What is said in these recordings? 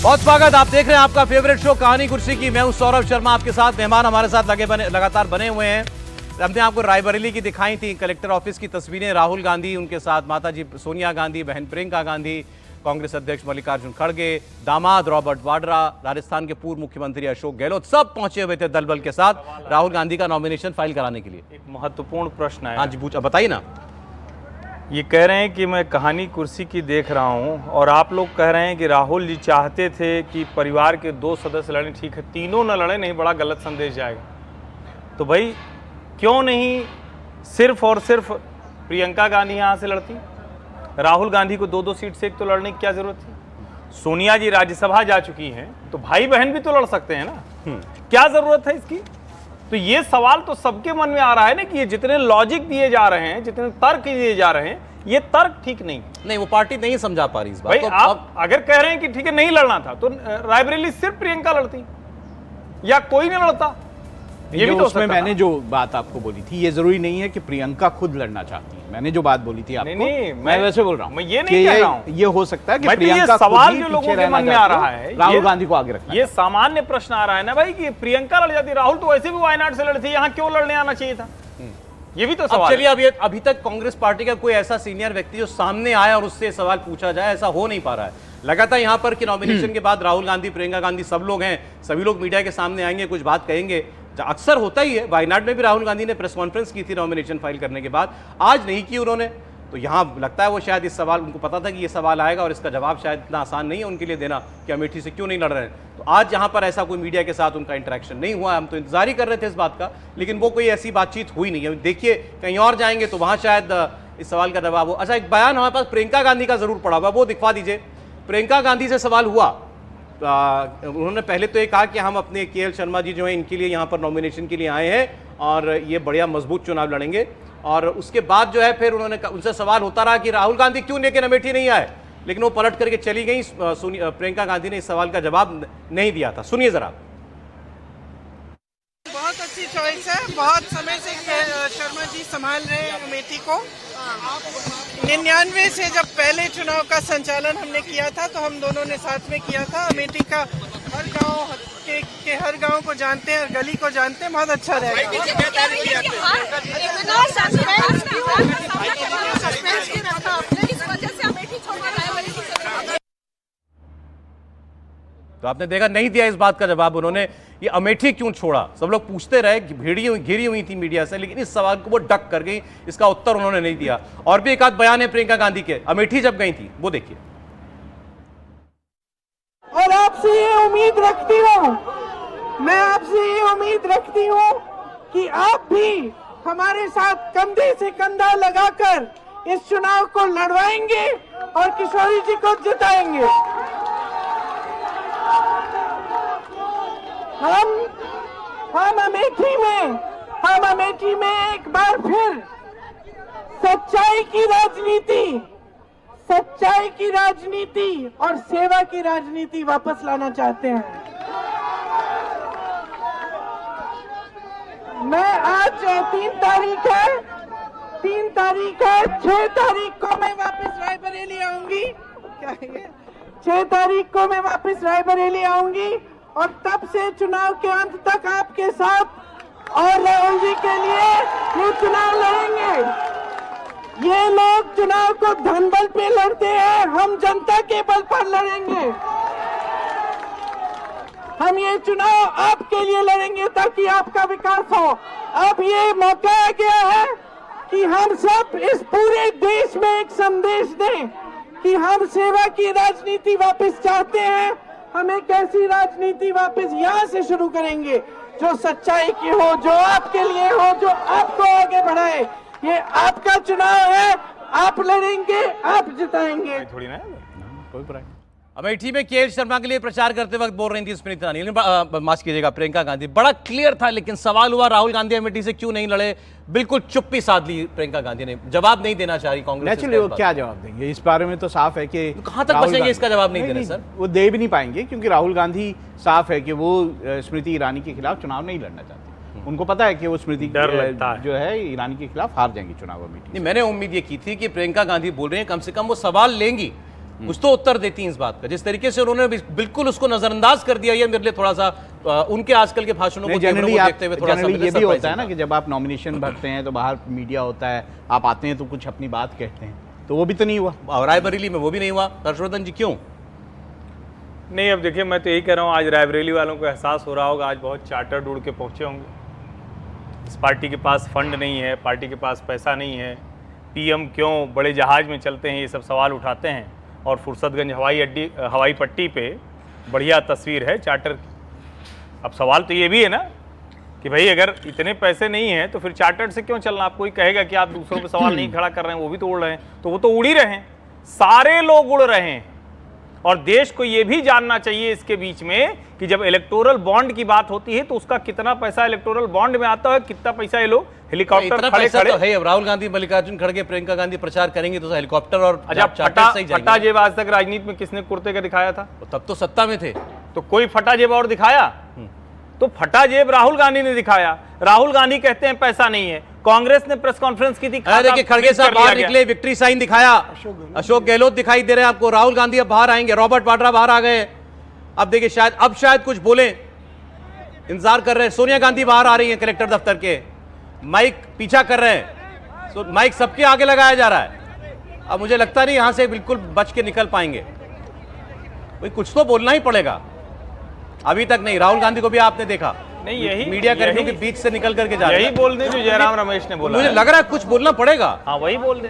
बहुत स्वागत। आप देख रहे हैं आपका फेवरेट शो कहानी कुर्सी की। मैं हूं सौरभ शर्मा, आपके साथ। मेहमान हमारे साथ लगातार बने हुए हैं। हमने आपको रायबरेली की दिखाई थी कलेक्टर ऑफिस की तस्वीरें, राहुल गांधी, उनके साथ माताजी सोनिया गांधी, बहन प्रियंका गांधी, कांग्रेस अध्यक्ष मल्लिकार्जुन खड़गे, दामाद रॉबर्ट वाड्रा, राजस्थान के पूर्व मुख्यमंत्री अशोक गहलोत, सब पहुंचे हुए थे दल बल के साथ राहुल गांधी का नॉमिनेशन फाइल कराने के लिए। एक महत्वपूर्ण प्रश्न है। हाँ जी, पूछा, बताइए ना। ये कह रहे हैं कि मैं कहानी कुर्सी की देख रहा हूं और आप लोग कह रहे हैं कि राहुल जी चाहते थे कि परिवार के 2 सदस्य लड़ें। ठीक है, तीनों न लड़े, नहीं बड़ा गलत संदेश जाएगा। तो भाई क्यों नहीं सिर्फ और सिर्फ प्रियंका गांधी यहाँ से लड़ती? राहुल गांधी को 2-2 सीट से एक तो लड़ने की क्या जरूरत थी? सोनिया जी राज्यसभा जा चुकी हैं, तो भाई बहन भी तो लड़ सकते हैं ना। क्या जरूरत है इसकी? तो ये सवाल तो सबके मन में आ रहा है ना कि ये जितने लॉजिक दिए जा रहे हैं, जितने तर्क दिए जा रहे हैं, ये तर्क ठीक नहीं। वो पार्टी नहीं समझा पा रही इस बात भाई को। आप अगर कह रहे हैं कि ठीक है नहीं लड़ना था, तो रायबरेली सिर्फ प्रियंका लड़ती या कोई नहीं लड़ता। ये भी तो उसमें मैंने जो बात आपको बोली थी, ये जरूरी नहीं है कि प्रियंका खुद लड़ना चाहती है। मैंने जो बात बोली थी आपको, नहीं, मैं वैसे बोल रहा हूँ। मैं ये नहीं कह रहा हूँ। ये हो सकता है कि प्रियंका सवाल जो लोगों के मन में आ रहा है, राहुल गांधी को आगे रखना। ये सामान्य प्रश्न आ रहा है ना भाई कि प्रियंका लड़ जाती, राहुल तो वैसे भी वायनाड से लड़ती, यहाँ क्यों लड़ने आना चाहिए था? ये भी तो सवाल। चलिए, अभी तक कांग्रेस पार्टी का कोई ऐसा सीनियर व्यक्ति जो सामने आया और उससे सवाल पूछा जाए, ऐसा हो नहीं पा रहा है। लगातार यहाँ पर कि नॉमिनेशन के बाद राहुल गांधी, प्रियंका गांधी, सब लोग हैं, सभी लोग मीडिया के सामने आएंगे, कुछ बात कहेंगे। अक्सर होता ही है, वायनाड में भी राहुल गांधी ने प्रेस कॉन्फ्रेंस की थी नॉमिनेशन फाइल करने के बाद, आज नहीं की उन्होंने। तो यहाँ लगता है वो शायद इस सवाल, उनको पता था कि ये सवाल आएगा और इसका जवाब शायद इतना आसान नहीं है उनके लिए देना कि अमेठी से क्यों नहीं लड़ रहे हैं। तो आज यहाँ पर ऐसा कोई मीडिया के साथ उनका इंटरेक्शन नहीं हुआ। हम तो इंतजार ही कर रहे थे इस बात का, लेकिन वो कोई ऐसी बातचीत हुई नहीं है। देखिए, कहीं और जाएंगे तो वहाँ शायद इस सवाल का जवाब हो। अच्छा, एक बयान हमारे पास प्रियंका गांधी का जरूर पड़ा हुआ, वो दिखवा दीजिए। प्रियंका गांधी से सवाल हुआ, उन्होंने पहले तो ये कहा कि हम अपने के एल शर्मा जी जो हैं इनके लिए यहाँ पर नॉमिनेशन के लिए आए हैं और ये बढ़िया मजबूत चुनाव लड़ेंगे। और उसके बाद जो है फिर उन्होंने उनसे सवाल होता रहा कि राहुल गांधी क्यों लेके अमेठी नहीं आए, लेकिन वो पलट करके चली गई। प्रियंका गांधी ने इस सवाल का जवाब नहीं दिया था। सुनिए जरा। बहुत अच्छी चॉइस है, बहुत समय से शर्मा जी संभाल रहे हैं अमेठी को। 99 से जब पहले चुनाव का संचालन हमने किया था तो हम दोनों ने साथ में किया था। अमेठी का हर गांव के हर गांव को जानते हैं, हर गली को जानते हैं, बहुत अच्छा रहेगा। तो आपने देखा, नहीं दिया इस बात का जवाब उन्होंने, ये अमेठी क्यों छोड़ा। सब लोग पूछते रहे, घिरी हुई थी मीडिया से, लेकिन इस सवाल को वो डक कर गई, इसका उत्तर उन्होंने नहीं दिया। और भी एक आध बयान है प्रियंका गांधी के अमेठी जब गई थी, वो देखिए। और आपसे ये उम्मीद रखती हूँ, मैं आपसे ये उम्मीद रखती हूँ कि आप भी हमारे साथ कंधे से कंधा लगाकर इस चुनाव को लड़वाएंगे और किशोरी जी को जिताएंगे। हम अमेठी में एक बार फिर सच्चाई की राजनीति और सेवा की राजनीति वापस लाना चाहते हैं। मैं आज 3 तारीख है, 6 तारीख को मैं वापस रायबरेली आऊंगी। क्या है ये? 6 तारीख को मैं वापस रायबरेली आऊंगी और तब से चुनाव के अंत तक आपके साथ और राहुल जी के लिए ये चुनाव लड़ेंगे। ये लोग चुनाव को धनबल पे लड़ते हैं, हम जनता के बल पर लड़ेंगे। हम ये चुनाव आपके लिए लड़ेंगे ताकि आपका विकास हो। अब ये मौका आ गया है कि हम सब इस पूरे देश में एक संदेश दें कि हम सेवा की राजनीति वापस चाहते हैं। हम एक ऐसी राजनीति वापस यहाँ से शुरू करेंगे जो सच्चाई की हो, जो आपके लिए हो, जो आपको आगे बढ़ाए। ये आपका चुनाव है, आप लड़ेंगे, आप जिताएंगे। थोड़ी ना कोई बुराई। अमेठी में के एल शर्मा के लिए प्रचार करते वक्त बोल रही थी स्मृति ईरानी, माफ कीजिएगा प्रियंका गांधी, बड़ा क्लियर था। लेकिन सवाल हुआ राहुल गांधी अमेठी से क्यों नहीं लड़े, बिल्कुल चुप्पी साध ली प्रियंका गांधी ने, जवाब नहीं देना चाह रही कांग्रेस। नेचुरली वो क्या जवाब देंगे इस बारे में तो साफ है कि कहां तक बचेंगे इसका जवाब नहीं दे रहे सर। वो दे भी नहीं पाएंगे क्योंकि राहुल गांधी साफ है कि वो स्मृति ईरानी के खिलाफ चुनाव नहीं लड़ना चाहते। उनको पता है कि वो स्मृति जो है ईरानी के खिलाफ हार जाएंगी चुनाव अमेठी। मैंने उम्मीद ये की थी कि प्रियंका गांधी बोल रही हैं, कम से कम वो सवाल लेंगी। कुछ तो उत्तर देती हैं इस बात का। जिस तरीके से उन्होंने बिल्कुल उसको नजरअंदाज कर दिया, ये मेरे लिए थोड़ा सा उनके आजकल के भाषणों को जनरली देखते हुए थोड़ा सा ये भी होता है ना कि जब आप नॉमिनेशन भरते हैं तो बाहर मीडिया होता है, आप आते हैं तो कुछ अपनी बात कहते हैं, तो वो भी तो नहीं हुआ। और रायबरेली में वो भी नहीं हुआ। हर्षवर्धन जी क्यों नहीं? अब देखिए, मैं तो यही कह रहा हूँ, आज रायबरेली वालों को एहसास हो रहा होगा, आज बहुत चार्टर उड़ के पहुँचे होंगे। इस पार्टी के पास फंड नहीं है, पार्टी के पास पैसा नहीं है, पीएम क्यों बड़े जहाज में चलते हैं, ये सब सवाल उठाते हैं। और फुर्सतगंज हवाई पट्टी पे बढ़िया तस्वीर है चार्टर की। अब सवाल तो ये भी है ना कि भाई अगर इतने पैसे नहीं हैं तो फिर चार्टर से क्यों चलना? आप कोई कहेगा कि आप दूसरों पे सवाल नहीं खड़ा कर रहे हैं, वो भी तो उड़ रहे हैं, तो वो तो उड़ ही रहे हैं, सारे लोग उड़ रहे हैं। और देश को ये भी जानना चाहिए इसके बीच में कि जब इलेक्टोरल बॉन्ड की बात होती है तो उसका कितना पैसा इलेक्टोरल बॉन्ड में आता है, कितना पैसा ये लोग हेलीकॉप्टर खड़े खड़े तो है। अब राहुल गांधी, मल्लिकार्जुन खड़गे, प्रियंका गांधी प्रचार करेंगे तो हेलीकॉप्टर और फटा जेब आज तक राजनीति में किसने कुर्ते का दिखाया था? तब तो सत्ता में थे, तो कोई फटा जेब और दिखाया? तो फटा जेब राहुल गांधी ने दिखाया। राहुल गांधी कहते हैं पैसा नहीं है, कांग्रेस ने प्रेस कॉन्फ्रेंस की थी, देखिए खड़गे साहब बाहर निकले, विक्ट्री साइन दिखाया, अशोक गहलोत दिखाई दे रहे हैं आपको, राहुल गांधी अब बाहर आएंगे, रॉबर्ट वाड्रा बाहर आ गए। अब देखिए शायद कुछ बोले, इंतजार कर रहे हैं। सोनिया गांधी बाहर आ रही है कलेक्टर दफ्तर के, माइक पीछा कर रहे हैं, तो माइक सबके आगे लगाया जा रहा है। अब मुझे लगता नहीं यहां से बिल्कुल बच के निकल पाएंगे, भाई कुछ तो बोलना ही पड़ेगा। अभी तक नहीं, राहुल गांधी को भी आपने देखा नहीं, यही मीडिया कर्मियों के बीच से निकल करके जा रहे हैं। यही बोल दे जो जयराम रमेश ने बोला, मुझे लग रहा है कुछ बोलना पड़ेगा। हाँ वही बोल दे।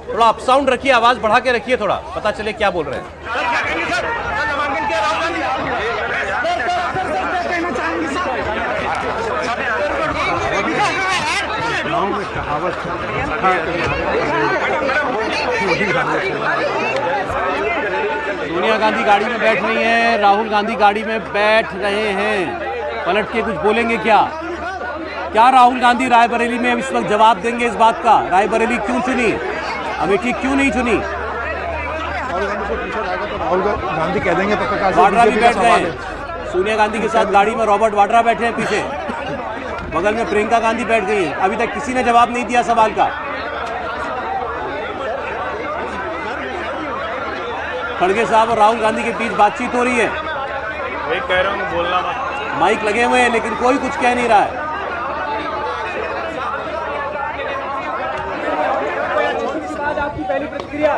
थोड़ा अप साउंड रखिए, आवाज बढ़ा के रखिए, थोड़ा पता चले क्या बोल रहे हैं। सोनिया गांधी गाड़ी में बैठ रही हैं, राहुल गांधी गाड़ी में बैठ रहे हैं, पलट के कुछ बोलेंगे क्या? क्या राहुल गांधी रायबरेली में इस वक्त जवाब देंगे इस बात का? रायबरेली क्यों चुनी, अमेठी क्यों नहीं चुनी? राहुल गांधी कह देंगे पत्रकार, वाड्रा भी बैठ गए, सोनिया गांधी के साथ गाड़ी में रॉबर्ट वाड्रा बैठे हैं पीछे, बगल में प्रियंका गांधी बैठ गई। अभी तक किसी ने जवाब नहीं दिया सवाल का। खड़गे साहब और राहुल गांधी के बीच बातचीत हो रही है, वही कह रहा हूँ बोलना मत। माइक लगे हुए हैं लेकिन कोई कुछ कह नहीं रहा है। आपकी पहली प्रतिक्रिया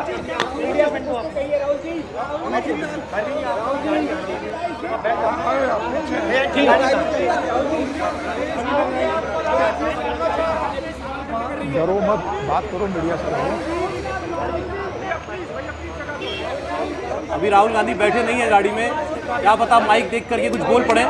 डरो मत, बात करो मीडिया से। अभी राहुल गांधी बैठे नहीं है गाड़ी में, क्या पता माइक देख करके कुछ बोल पड़े।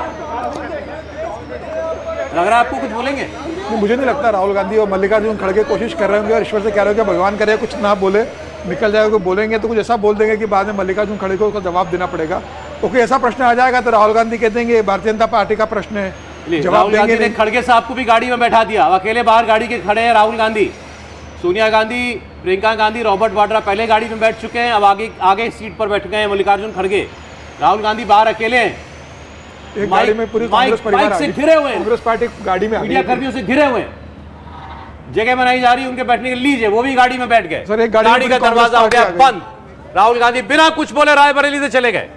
लग रहा है आपको कुछ बोलेंगे? नहीं, मुझे नहीं लगता। राहुल गांधी और मल्लिकार्जुन खड़गे कोशिश कर रहे होंगे और ईश्वर से कह रहे होंगे भगवान करे कुछ ना बोले, निकल जाएगा। बोलेंगे तो कुछ ऐसा बोल देंगे कि बाद में मल्लिकार्जुन खड़गे को उसका जवाब देना पड़ेगा। तो कोई ऐसा प्रश्न आ जाएगा तो राहुल गांधी कह देंगे भारतीय जनता पार्टी का प्रश्न है, जवाब देंगे नहीं। खड़गे साहब को भी गाड़ी में बैठा दिया, अकेले बाहर गाड़ी के खड़े हैं राहुल गांधी। सोनिया गांधी, प्रियंका गांधी, रॉबर्ट वाड्रा पहले गाड़ी में बैठ चुके हैं, अब आगे सीट पर बैठ गए हैं मल्लिकार्जुन खड़गे। राहुल गांधी बाहर अकेले हैं, एक गाड़ी में पूरी कांग्रेस परिवार से घिरे हुए हैं, कांग्रेस पार्टी गाड़ी में मीडिया कर्मियों से घिरे हुए हैं। जगह बनाई जा रही है उनके बैठने के, लीजिए वो भी गाड़ी में बैठ गए। सर, एक गाड़ी का दरवाजा हो गया बंद। राहुल गांधी बिना कुछ बोले रायबरेली से चले गए।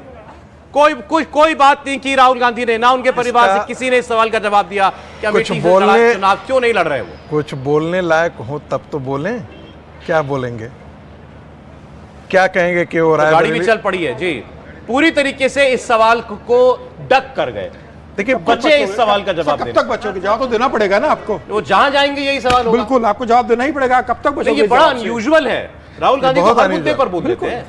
कोई बात नहीं की राहुल गांधी ने, ना उनके परिवार से किसी ने इस सवाल का जवाब दिया कि अमेठी से चुनाव क्यों नहीं लड़ रहे। वो कुछ बोलने लायक हो तब तो बोलें, क्या बोलेंगे, क्या कहेंगे कि वो गाड़ी में चल पड़ी है जी, पूरी तरीके से इस सवाल को डक कर गए। देखिए बचे इस सवाल का जवाब कब तक बचोगे? जवाब तो देना पड़ेगा ना आपको। वो जहां जाएंगे यही सवाल होगा। बिल्कुल, आपको जवाब देना ही पड़ेगा। कब तक बचोगे? ये बड़ा अनयूजुअल है, राहुल गांधी को हर मुद्दे पर बोल देते हैं।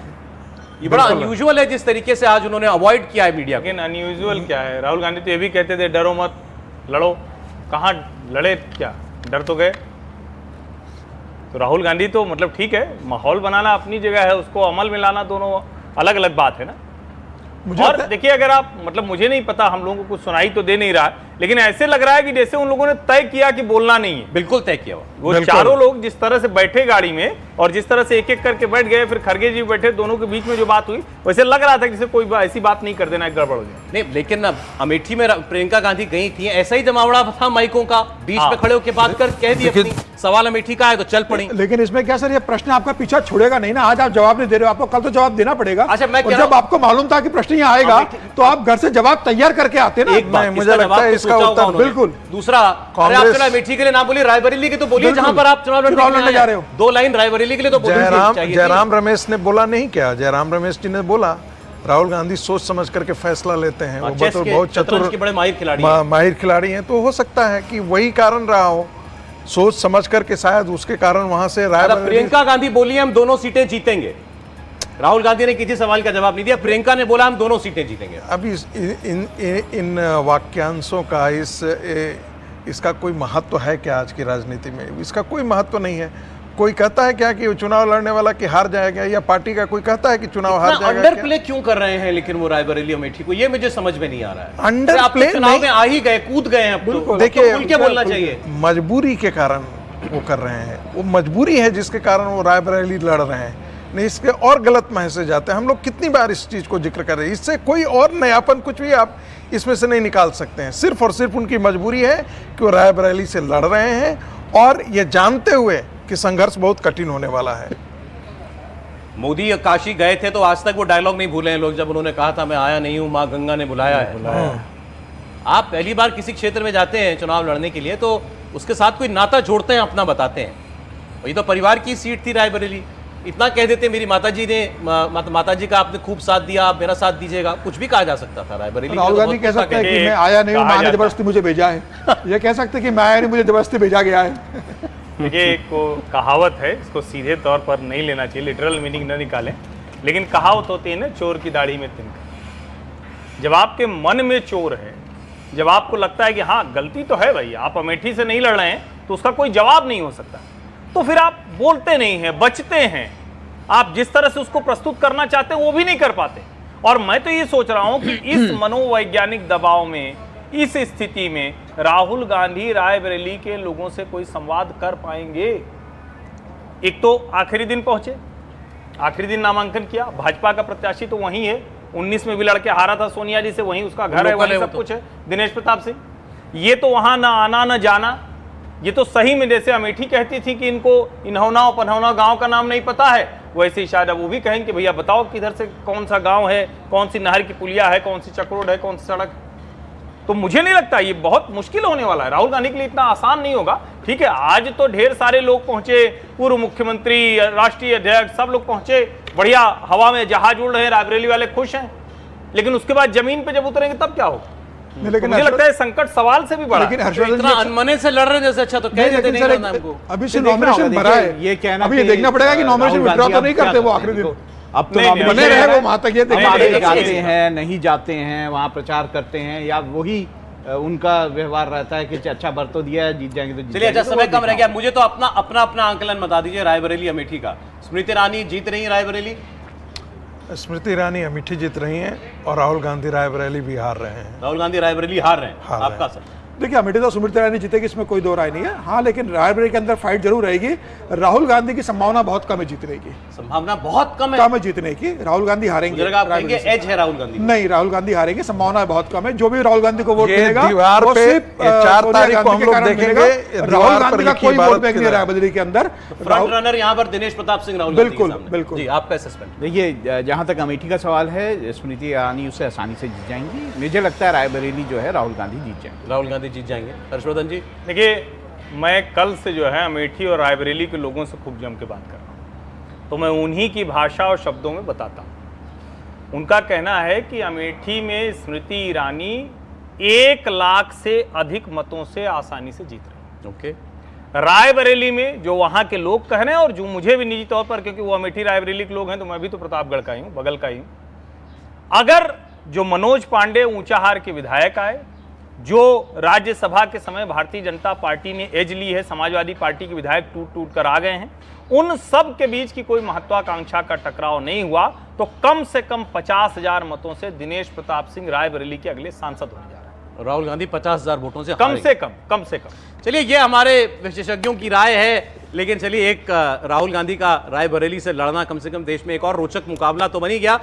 ये बड़ा अनयूजुअल है जिस तरीके से आज उन्होंने अवॉइड किया है मीडिया। लेकिन अनयूजुअल क्या है? राहुल गांधी तो ये भी कहते थे डरो मत, लड़ो। कहाँ लड़े? क्या डर तो गए। तो राहुल गांधी तो मतलब ठीक है, माहौल बनाना अपनी जगह है, उसको अमल में लाना दोनों अलग अलग बात है ना। और देखिए, अगर आप मतलब मुझे नहीं पता, हम लोगों को कुछ सुनाई तो दे नहीं रहा, लेकिन ऐसे लग रहा है कि जैसे उन लोगों ने तय किया कि बोलना नहीं है। बिल्कुल तय किया वो चारों लोग जिस तरह से बैठे गाड़ी में और जिस तरह से एक एक करके बैठ गए, फिर खड़गे जी बैठे, दोनों के बीच में जो बात हुई वैसे लग रहा था जैसे कोई ऐसी बात नहीं कर देना, गड़बड़ हो जाए। नहीं, लेकिन अब अमेठी में प्रियंका गांधी गई थी, ऐसा ही जमावड़ा था माइकों का, बीच में खड़े होकर बात कर कह दी अपनी सवाल अमेठी का है तो चल पड़ी। लेकिन इसमें क्या सर, ये प्रश्न आपका पीछा छोड़ेगा नहीं ना। आज आप जवाब नहीं दे रहे हो, आपको कल तो जवाब देना पड़ेगा। अच्छा, मैं और जब आपको मालूम था कि प्रश्न यहाँ आएगा तो आप घर से जवाब तैयार करके आते ना। एक बात, मुझे लगता है इसका उत्तर बिल्कुल। दूसरा, अरे आप चलो अमेठी के लिए ना बोलिए, रायबरेली के तो बोलिए जहां पर आप चुनाव लड़ने जा रहे हो। 2 लाइन रायबरेली के लिए तो बोलिए। जयराम रमेश ने बोला नहीं क्या? जयराम रमेश जी ने बोला राहुल गांधी सोच समझ करके फैसला लेते हैं, वो बहुत चतुर बड़े माहिर खिलाड़ी हैं। तो हो सकता है कि वही कारण रहा हो, सोच समझ करके शायद उसके कारण वहां से प्रियंका गांधी बोली हम दोनों सीटें जीतेंगे। राहुल गांधी ने किसी सवाल का जवाब नहीं दिया, प्रियंका ने बोला हम दोनों सीटें जीतेंगे। अभी इन वाक्यांशों का इसका कोई महत्व है क्या आज की राजनीति में? इसका कोई महत्व नहीं है। कोई कहता है क्या कि चुनाव लड़ने वाला कि हार जाएगा, या पार्टी का कोई कहता है कि चुनाव हार जाएगा? अंडर प्ले क्यों कर रहे हैं लेकिन वो रायबरेली अमेठी को, ये मुझे समझ में नहीं आ रहा है। अंडर प्ले चुनाव में आ ही गए, कूद गए हैं। बिल्कुल, देखिए क्या बोलना चाहिए, मजबूरी के कारण वो कर रहे हैं। वो मजबूरी है जिसके कारण वो रायबरेली लड़ रहे हैं, नहीं इसके और गलत महसे जाते हैं। हम लोग कितनी बार इस चीज को जिक्र कर रहे हैं, इससे कोई और नयापन कुछ भी आप इसमें से नहीं निकाल सकते हैं। सिर्फ और सिर्फ उनकी मजबूरी है कि वो रायबरेली से लड़ रहे हैं, और ये जानते हुए कि संघर्ष बहुत कठिन होने वाला है। मोदी काशी गए थे तो आज तक वो डायलॉग नहीं भूले हैं लोग, जब उन्होंने कहा था मैं आया नहीं हूं, मां गंगा ने बुलाया है। आप पहली बार किसी क्षेत्र में जाते हैं चुनाव लड़ने के लिए तो उसके साथ कोई नाता जोड़ते हैं, अपना बताते हैं। वही तो परिवार की सीट थी रायबरेली, इतना कह देते मेरी माताजी ने माताजी का आपने खूब साथ दिया, आप मेरा साथ दीजिएगा, कुछ भी कहा जा सकता था। रायबरेली राहुल गांधी कह सकते हैं कि मैं आया नहीं हूं, मां ने जबरदस्ती मुझे भेजा है। ये कह सकते हैं कि मैं आया नहीं, मुझे जबरदस्ती भेजा गया है। देखिए, एक कहावत है, इसको सीधे तौर पर नहीं लेना चाहिए, लिटरल मीनिंग न निकालें, लेकिन कहावत होती है ना, चोर की दाढ़ी में तिनका। जब आपके मन में चोर है, जब आपको लगता है कि हाँ गलती तो है भाई, आप अमेठी से नहीं लड़ रहे हैं तो उसका कोई जवाब नहीं हो सकता, तो फिर आप बोलते नहीं हैं, बचते हैं। आप जिस तरह से उसको प्रस्तुत करना चाहते हैं वो भी नहीं कर पाते। और मैं तो ये सोच रहा हूं कि इस मनोवैज्ञानिक दबाव में, इस स्थिति में राहुल गांधी रायबरेली के लोगों से कोई संवाद कर पाएंगे? एक तो आखिरी दिन पहुंचे, आखिरी दिन नामांकन किया, भाजपा का प्रत्याशी तो वहीं है, 19 में भी लड़के हारा था सोनिया जी से, वहीं उसका घर है, वहीं सब कुछ है, दिनेश प्रताप सिंह। ये तो वहां ना आना ना जाना। ये तो सही में जैसे अमेठी कहती थी कि इनको इन्हौना और पन्हौना गांव का नाम नहीं पता है, वैसे ही शायद अब वो भी कहेंगे भैया बताओ किधर से कौन सा गांव है, कौन सी नहर की पुलिया है, कौन सी चक्रोड है, कौन सी सड़क। तो मुझे नहीं लगता, ये बहुत मुश्किल होने वाला है, राहुल गांधी के लिए इतना आसान नहीं होगा। ठीक है, आज तो ढेर सारे लोग पहुंचे, पूर्व मुख्यमंत्री, राष्ट्रीय अध्यक्ष, सब लोग पहुंचे, बढ़िया हवा में जहाज उड़ रहे हैं, रायबरेली वाले खुश हैं, लेकिन उसके बाद जमीन पे जब उतरेंगे तब क्या होगा? लेकिन मुझे लगता है संकट सवाल से भी बड़ा। लेकिन हर्षवर्धन इतना अनमने से लड़ रहे हैं जैसे, अच्छा तो कह देते नहीं करना हमको। अभी से नॉमिनेशन भरा है, ये कहना अभी ये देखना पड़ेगा कि नॉमिनेशन विड्रॉ तो नहीं करते वो आखिरी दिन। अब तो बने रहे वो वहां तक, ये देखना जाते हैं नहीं जाते हैं, वहां प्रचार करते हैं, या वही उनका व्यवहार रहता है कि अच्छा भर तो दिया है, जीत जाएंगे तो जीत चलिए। अच्छा, जाएंगे। समय कम रह गया, मुझे तो अपना आंकलन बता दीजिए रायबरेली अमेठी का। स्मृति ईरानी जीत रही है रायबरेली, स्मृति ईरानी अमेठी जीत रही हैं, और राहुल गांधी रायबरेली भी हार रहे हैं। राहुल गांधी रायबरेली हार रहे हैं, आपका सर? देखिए, अमेठी तो स्मृति ईरानी जीतेगी, इसमें कोई दो राय नहीं है। हाँ, लेकिन रायबरेली के अंदर फाइट जरूर रहेगी। राहुल गांधी की संभावना बहुत कम है जीतने की, संभावना बहुत कम है जीतने की। राहुल गांधी हारेंगे, आप कहेंगे एज है राहुल गांधी? नहीं, राहुल गांधी हारेंगे, संभावना बहुत कम है। जो भी राहुल गांधी को वोट मिलेगा दीवार वो पे सिर्फ 4 तारीख को हम लोग देखेंगे, राहुल गांधी का कोई वोट बैंक नहीं रायबरेली के अंदर। फ्रंट रनर यहाँ पर दिनेश प्रताप सिंह राहुल गांधी के सामने। बिल्कुल। जी, आपका असेसमेंट? देखिए, जहां तक अमेठी का सवाल है, स्मृति ईरानी उसे आसानी से जीत जाएंगी। मुझे लगता है रायबरेली जो है राहुल गांधी जीत जाएंगे। राहुल गांधी जीत जाएंगे। हर्षवर्धन जी? देखिए, मैं कल से जो है अमेठी और रायबरेली के लोगों से खूब जम के बात कर रहा हूँ, तो मैं उन्हीं की भाषा और शब्दों में बताता हूँ। उनका कहना है कि अमेठी में स्मृति ईरानी 1 लाख से अधिक मतों से आसानी से जीत रही है। ओके। रायबरेली में जो वहाँ के लोग कह रहे हैं, और जो मुझे भी निजी तौर पर, क्योंकि वो अमेठी रायबरेली के लोग हैं, तो मैं भी तो प्रतापगढ़ का ही हूँ, बगल का ही हूँ। अगर जो मनोज पांडे ऊंचाहार के विधायक आए, जो राज्यसभा के समय भारतीय जनता पार्टी ने एज ली है, समाजवादी पार्टी के विधायक टूट टूट कर आ गए हैं, उन सब के बीच की कोई महत्वाकांक्षा का टकराव नहीं हुआ, तो कम से कम 50,000 मतों से दिनेश प्रताप सिंह रायबरेली के अगले सांसद होने जा रहे हैं। राहुल गांधी 50,000 वोटों से कम से कम। चलिए, ये हमारे विशेषज्ञों की राय है, लेकिन चलिए, एक राहुल गांधी का रायबरेली से लड़ना कम से कम देश में एक और रोचक मुकाबला तो बन ही गया।